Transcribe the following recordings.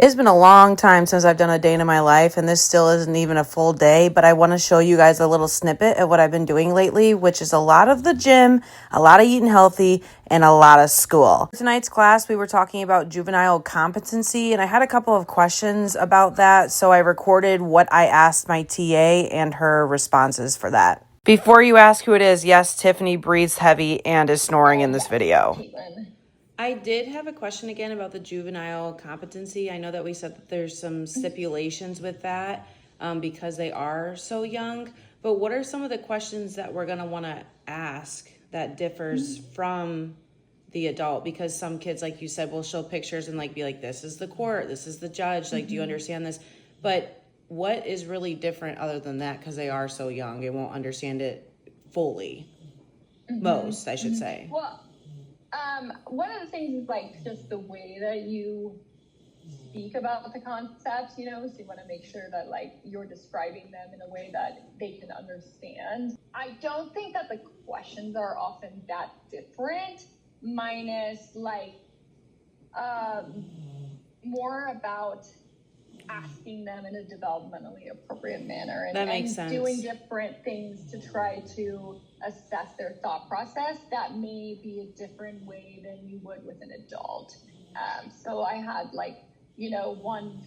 It's been a long time since I've done a day in my life, and this still isn't even a full day, but I want to show you guys a little snippet of what I've been doing lately, which is a lot of the gym, a lot of eating healthy, and a lot of school. Tonight's class, we were talking about juvenile competency, and I had a couple of questions about that, so I recorded what I asked my TA and her responses for that. Before you ask who it is, yes, Tiffany breathes heavy and is snoring in this video. Caitlin. I did have a question again about the juvenile competency. I know that we said that there's some stipulations with that because they are so young. But what are some of the questions that we're going to want to ask that differs from the adult? Because some kids, like you said, will show pictures and like be like, this is the court, this is the judge. Like, do you understand this? But what is really different other than that? Because they are so young, they won't understand it fully. Most, I should say. Well, one of the things is like just the way that you speak about the concepts, so you want to make sure that like you're describing them in a way that they can understand. I don't think that the questions are often that different, minus like more about asking them in a developmentally appropriate manner That makes sense. Doing different things to try to assess their thought process that may be a different way than you would with an adult. So I had like, one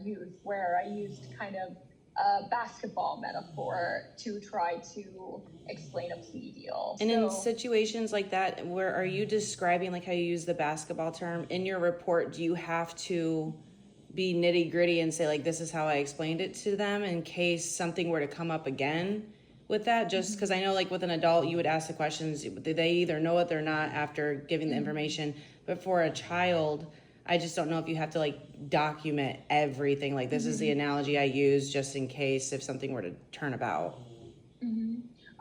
youth where I used kind of a basketball metaphor to try to explain a plea deal. And in situations like that, where are you describing like how you use the basketball term in your report? Do you have to be nitty gritty and say like, this is how I explained it to them in case something were to come up again with that? Just because I know like with an adult, you would ask the questions, they either know it or not after giving the information. But for a child, I just don't know if you have to like document everything. Like this is the analogy I use just in case if something were to turn about.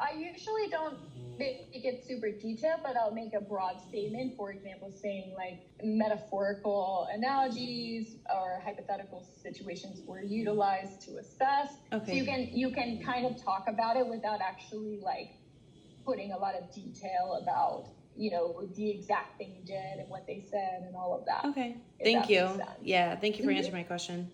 I usually don't make it super detailed, but I'll make a broad statement. For example, saying like metaphorical analogies or hypothetical situations were utilized to assess. Okay. So you can kind of talk about it without actually like putting a lot of detail about the exact thing you did and what they said and all of that. Okay. Thank you. Yeah. Thank you for answering my question.